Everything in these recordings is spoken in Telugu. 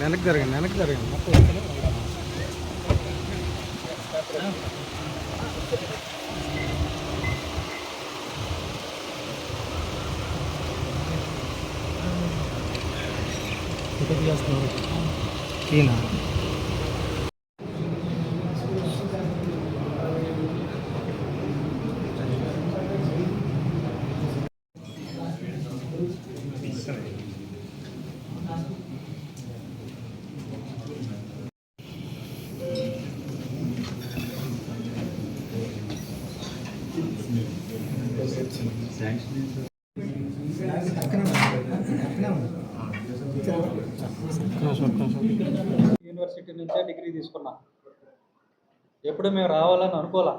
వెనక్కి జరగండి మొత్తం ఈయన యూనివర్సిటీ నుంచే డిగ్రీ తీసుకున్నా. ఎప్పుడు మేము రావాలని అనుకోలే.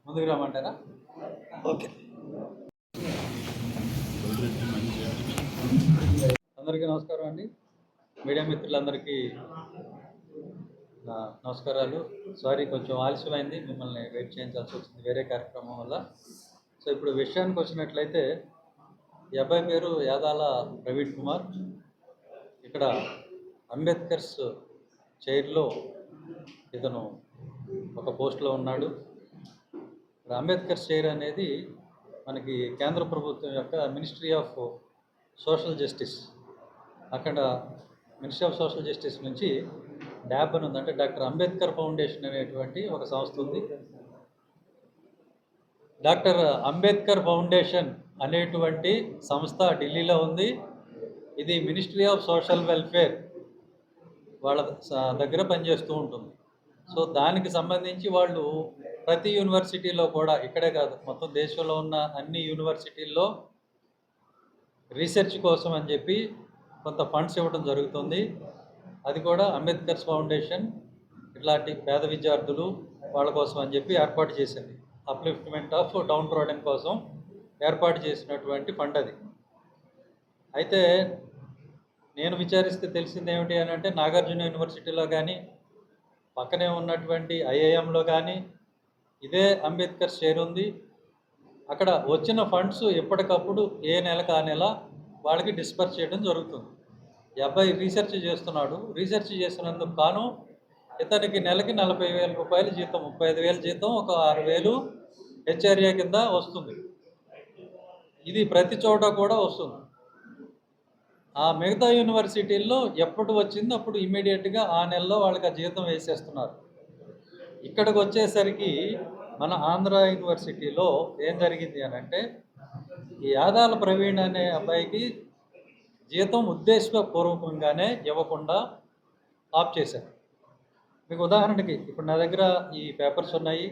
ముందుకు రామంటారా? ఓకే. అందరికీ నమస్కారం అండి. మీడియా మిత్రులందరికీ నమస్కారాలు. సారీ, కొంచెం ఆలస్యమైంది, మిమ్మల్ని వెయిట్ చేయించాల్సి వచ్చింది వేరే కార్యక్రమం వల్ల. సో ఇప్పుడు విషయానికి వచ్చినట్లయితే, ఈ అబ్బాయి పేరు యాదాల ప్రవీణ్ కుమార్. ఇక్కడ అంబేద్కర్స్ చైర్లో ఇతను ఒక పోస్ట్లో ఉన్నాడు. అంబేద్కర్ చైర్ అనేది మనకి కేంద్ర ప్రభుత్వం యొక్క మినిస్ట్రీ ఆఫ్ సోషల్ జస్టిస్, అక్కడ మినిస్ట్రీ ఆఫ్ సోషల్ జస్టిస్ నుంచి డ్యాబ్ అని ఉంది, అంటే డాక్టర్ అంబేద్కర్ ఫౌండేషన్ అనేటువంటి ఒక సంస్థ ఉంది. డాక్టర్ అంబేద్కర్ ఫౌండేషన్ అనేటువంటి సంస్థ ఢిల్లీలో ఉంది. ఇది మినిస్ట్రీ ఆఫ్ సోషల్ వెల్ఫేర్ వాళ్ళ దగ్గర పనిచేస్తూ ఉంటుంది. సో దానికి సంబంధించి వాళ్ళు ప్రతి యూనివర్సిటీలో కూడా, ఇక్కడే కాదు మొత్తం దేశంలో ఉన్న అన్ని యూనివర్సిటీల్లో రీసెర్చ్ కోసం అని చెప్పి కొంత ఫండ్స్ ఇవ్వడం జరుగుతుంది. అది కూడా అంబేద్కర్స్ ఫౌండేషన్ ఇట్లాంటి పేద విద్యార్థులు వాళ్ళ కోసం అని చెప్పి ఏర్పాటు చేసింది. అప్లిఫ్ట్మెంట్ ఆఫ్ డౌన్ ట్రోడన్ కోసం ఏర్పాటు చేసినటువంటి ఫండ్ అది. అయితే నేను విచారిస్తే తెలిసింది ఏమిటి అని అంటే, నాగార్జున యూనివర్సిటీలో కానీ, పక్కనే ఉన్నటువంటి ఐఐఎంలో కానీ ఇదే అంబేద్కర్ షేర్ ఉంది. అక్కడ వచ్చిన ఫండ్స్ ఎప్పటికప్పుడు ఏ నెలకు ఆ నెల వాళ్ళకి డిస్పర్స్ చేయడం జరుగుతుంది. ఈ అబ్బాయి రీసెర్చ్ చేస్తున్నాడు. రీసెర్చ్ చేసినందుకు కాను ఇతనికి నెలకి 40,000 రూపాయలు జీతం, 35,000 జీతం, ఒక 6,000 హెచ్ఆర్ఏ కింద వస్తుంది. ఇది ప్రతి చోట కూడా వస్తుంది. ఆ మిగతా యూనివర్సిటీల్లో ఎప్పుడు వచ్చిందో అప్పుడు ఇమీడియట్గా ఆ నెలలో వాళ్ళకి ఆ జీతం వేసేస్తున్నారు. ఇక్కడికి వచ్చేసరికి మన ఆంధ్ర యూనివర్సిటీలో ఏం జరిగింది అని అంటే, ఈ యాదాల ప్రవీణ్ అనే అబ్బాయికి జీతం ఉద్దేశపూర్వకంగానే ఇవ్వకుండా ఆఫ్ చేశారు. మీకు ఉదాహరణకి ఇప్పుడు నా దగ్గర ఈ పేపర్స్ ఉన్నాయి.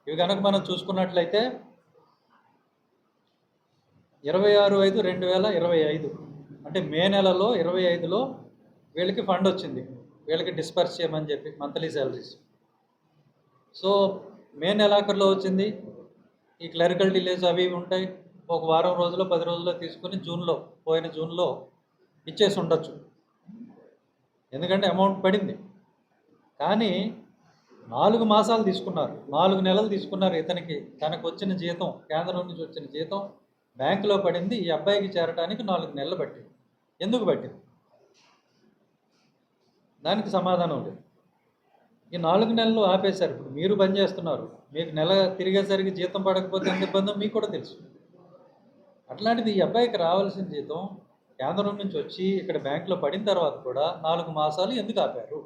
ఇవి కనుక మనం చూసుకున్నట్లయితే 26/5/2025 అంటే మే నెలలో 25లో వీళ్ళకి ఫండ్ వచ్చింది, వీళ్ళకి డిస్పర్స్ చేయమని చెప్పి మంత్లీ శాలరీస్. సో మే నెలాఖరులో వచ్చింది. ఈ క్లరికల్ డిలేస్ అవి ఉంటాయి. ఒక వారం రోజుల్లో 10 రోజుల్లో తీసుకుని పోయిన జూన్లో ఇచ్చేసి ఉండొచ్చు, ఎందుకంటే అమౌంట్ పడింది. కానీ 4 మాసాలు తీసుకున్నారు, 4 నెలలు తీసుకున్నారు. ఇతనికి తనకు వచ్చిన జీతం, కేంద్రం నుంచి వచ్చిన జీతం బ్యాంకులో పడింది. ఈ అబ్బాయికి చేరడానికి 4 నెలలు పట్టింది. ఎందుకు పట్టింది? దానికి సమాధానం లేదు. ఈ 4 నెలలు ఆపేశారు. ఇప్పుడు మీరు పనిచేస్తున్నారు, మీకు నెల తిరిగేసరికి జీతం పడకపోతే ఎంత ఇబ్బందో మీకు కూడా తెలుసు. అట్లాంటిది ఈ అబ్బాయికి రావాల్సిన జీతం కేంద్రం నుంచి వచ్చి ఇక్కడ బ్యాంకులో పడిన తర్వాత కూడా 4 మాసాలు ఎందుకు ఆపారు?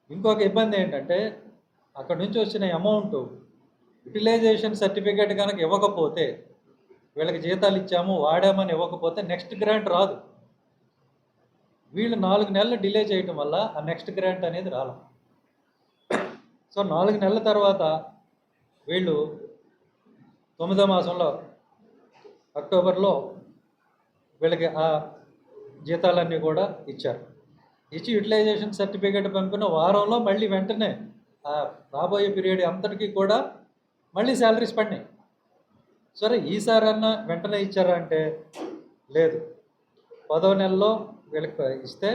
ఇంకొక ఇబ్బంది ఏంటంటే, అక్కడ నుంచి వచ్చిన అమౌంట్ యూటిలైజేషన్ సర్టిఫికేట్ కనుక ఇవ్వకపోతే, వీళ్ళకి జీతాలు ఇచ్చాము వాడామని ఇవ్వకపోతే నెక్స్ట్ గ్రాంట్ రాదు. వీళ్ళు 4 నెలలు డిలే చేయటం వల్ల ఆ నెక్స్ట్ గ్రాంట్ అనేది రాల. సో 4 నెలల తర్వాత వీళ్ళు 9వ మాసంలో అక్టోబర్లో వీళ్ళకి ఆ జీతాలన్నీ కూడా ఇచ్చారు. ఇచ్చి యూటిలైజేషన్ సర్టిఫికేట్ పంపిన వారంలో మళ్ళీ వెంటనే రాబోయే పీరియడ్ అంతటికీ కూడా మళ్ళీ శాలరీస్ పడినాయి. సరే ఈసారన్నా వెంటనే ఇచ్చారా అంటే లేదు. 10వ నెలలో వీళ్ళకి ఇస్తే,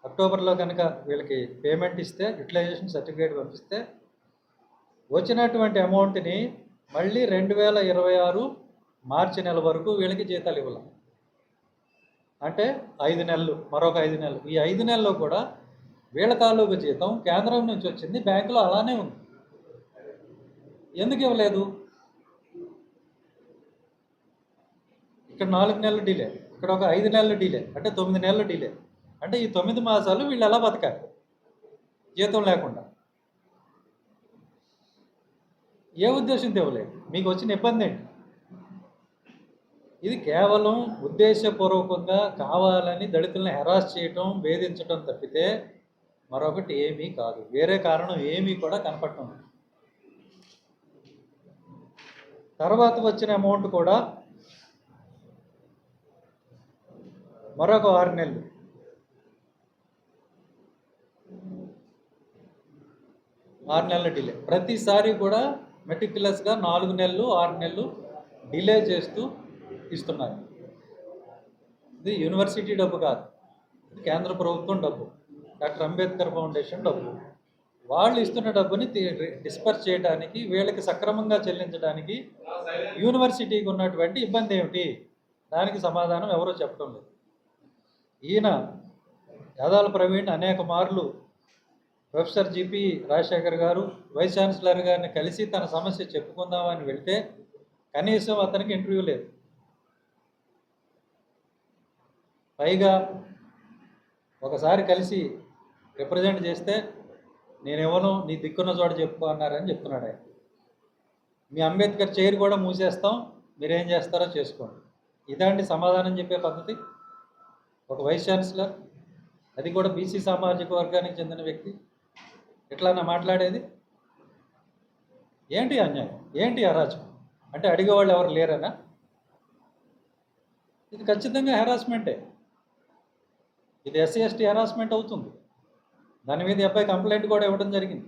అక్టోబర్లో కనుక వీళ్ళకి పేమెంట్ ఇస్తే, యూటిలైజేషన్ సర్టిఫికేట్ పంపిస్తే వచ్చినటువంటి అమౌంట్ని మళ్ళీ 2026 మార్చి నెల వరకు వీళ్ళకి జీతాలు ఇవ్వాలి. అంటే 5 నెలలు, మరొక 5 నెలలు. ఈ 5 నెలల్లో కూడా వీళ్ళ తాలూకు జీతం కేంద్రం నుంచి వచ్చింది, బ్యాంకులో అలానే ఉంది. ఎందుకు ఇవ్వలేదు? ఇక్కడ 4 నెలలు డిలే, ఇక్కడ ఒక 5 నెలలు డిలే, అంటే 9 నెలలు డిలే. అంటే ఈ 9 మాసాలు వీళ్ళు ఎలా బతకాలి జీతం లేకుండా? ఏ ఉద్దేశంతో ఇవ్వలేదు? మీకు వచ్చిన ఇబ్బంది ఏంటి? ఇది కేవలం ఉద్దేశపూర్వకంగా కావాలని దళితులను హెరాస్ చేయటం, వేధించడం తప్పితే మరొకటి ఏమీ కాదు. వేరే కారణం ఏమీ కూడా కనపడటం. తర్వాత వచ్చిన అమౌంట్ కూడా మరొక 6 నెలలు. డిలే. ప్రతిసారి కూడా మెటిక్యులస్గా 4 నెలలు 6 నెలలు డిలే చేస్తూ ఇస్తున్నారు. ఇది యూనివర్సిటీ డబ్బు కాదు, ఇది కేంద్ర ప్రభుత్వం డబ్బు, డాక్టర్ అంబేద్కర్ ఫౌండేషన్ డబ్బు. వాళ్ళు ఇస్తున్న డబ్బుని డిస్పర్స్ చేయడానికి, వీళ్ళకి సక్రమంగా చెల్లించడానికి యూనివర్సిటీకి ఉన్నటువంటి ఇబ్బంది ఏమిటి? దానికి సమాధానం ఎవరో చెప్పడం లేదు. ఈయన యాదాల ప్రవీణ్ అనేక మార్లు ప్రొఫెసర్ జిపి రాజశేఖర్ గారు వైస్ ఛాన్సలర్ గారిని కలిసి తన సమస్య చెప్పుకుందామని వెళ్తే కనీసం అతనికి ఇంటర్వ్యూ లేదు. పైగా ఒకసారి కలిసి రిప్రజెంట్ చేస్తే నేనెవను, నీ దిక్కున్న చోట చెప్పుకో అన్నారని చెప్తున్నాడు ఆయన. మీ అంబేద్కర్ చైర్ కూడా మూసేస్తాం, మీరేం చేస్తారో చేసుకోండి. ఇదాంటి సమాధానం చెప్పే పద్ధతి ఒక వైస్ ఛాన్సలర్, అది కూడా బీసీ సామాజిక వర్గానికి చెందిన వ్యక్తి ఎట్లా మాట్లాడేది? ఏంటి అన్యాయం, ఏంటి అరాచకం? అంటే అడిగేవాళ్ళు ఎవరు లేరనా? ఇది ఖచ్చితంగా హెరాస్మెంటే. ఇది ఎస్సీ ఎస్టీ హెరాస్మెంట్ అవుతుంది. దాని మీద ఈ అబ్బాయి కంప్లైంట్ కూడా ఇవ్వడం జరిగింది.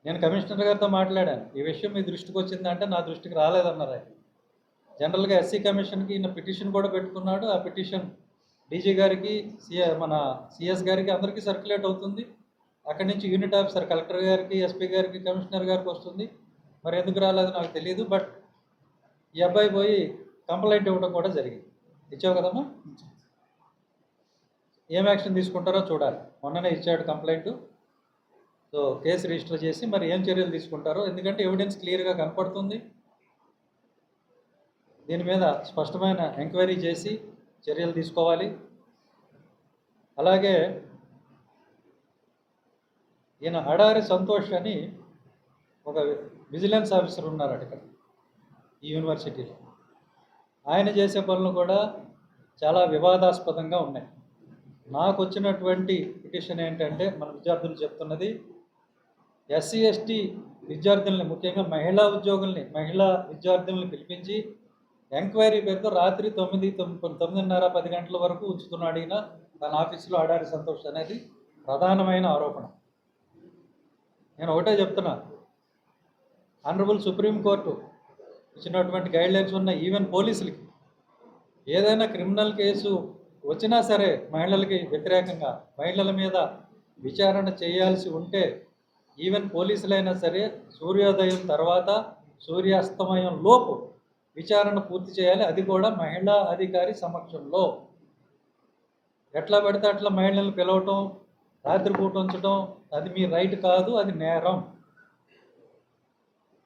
నేను కమిషనర్ గారితో మాట్లాడాను, ఈ విషయం మీ దృష్టికి వచ్చిందంటే నా దృష్టికి రాలేదన్నారు ఆయన. జనరల్గా ఎస్సీ కమిషన్కి ఈయన పిటిషన్ కూడా పెట్టుకున్నాడు. ఆ పిటిషన్ డీజీ గారికి, మన సిఎస్ గారికి, అందరికీ సర్క్యులేట్ అవుతుంది. అక్కడి నుంచి యూనిట్ ఆఫీసర్ కలెక్టర్ గారికి, ఎస్పీ గారికి, కమిషనర్ గారికి వస్తుంది. మరి ఎందుకు రాలేదు నాకు తెలియదు. బట్ ఈ అబ్బాయి పోయి కంప్లైంట్ ఇవ్వడం కూడా జరిగింది. ఇచ్చావు కదమ్మా? ఏం యాక్షన్ తీసుకుంటారో చూడాలి. మొన్ననే ఇచ్చాడు కంప్లైంట్. సో కేసు రిజిస్టర్ చేసి మరి ఏం చర్యలు తీసుకుంటారో, ఎందుకంటే ఎవిడెన్స్ క్లియర్గా కనపడుతుంది. దీని మీద స్పష్టమైన ఎంక్వైరీ చేసి చర్యలు తీసుకోవాలి. అలాగే ఈయన అడారి సంతోష్ అని ఒక విజిలెన్స్ ఆఫీసర్ ఉన్నారట ఇక్కడ ఈ యూనివర్సిటీలో. ఆయన చేసే పనులు కూడా చాలా వివాదాస్పదంగా ఉన్నాయి. నాకు వచ్చినటువంటి పిటిషన్ ఏంటంటే, మన విద్యార్థులు చెప్తున్నది, ఎస్సీ ఎస్టీ విద్యార్థుల్ని, ముఖ్యంగా మహిళా విద్యార్థుల్ని పిలిపించి ఎంక్వైరీ పేరుతో రాత్రి 9:30, 10 గంటల వరకు ఉంచుతున్నాడు ఈయన తన ఆఫీసులో. అడారి సంతోష్ అనేది ప్రధానమైన ఆరోపణ. నేను ఒకటే చెప్తున్నా, ఆనరబుల్ సుప్రీంకోర్టు ఇచ్చినటువంటి గైడ్లైన్స్ ఉన్న ఈవెన్ పోలీసులకి ఏదైనా క్రిమినల్ కేసు వచ్చినా సరే మహిళలకి వ్యతిరేకంగా, మహిళల మీద విచారణ చేయాల్సి ఉంటే ఈవెన్ పోలీసులైనా సరే సూర్యోదయం తర్వాత సూర్యాస్తమయం లోపు విచారణ పూర్తి చేయాలి. అది కూడా మహిళా అధికారి సమక్షంలో. ఎట్లా పడితే అట్లా మహిళలను పిలవటం, రాత్రిపూట ఉంచడం, అది మీ రైట్ కాదు, అది నేరం.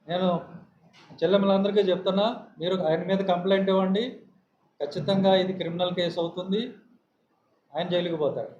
నేను చెల్లెమ్మలందరికీ చెప్తున్నా, మీరు ఆయన మీద కంప్లైంట్ ఇవ్వండి, ఖచ్చితంగా ఇది క్రిమినల్ కేసు అవుతుంది, ఆయన జైలుకి పోతాడు.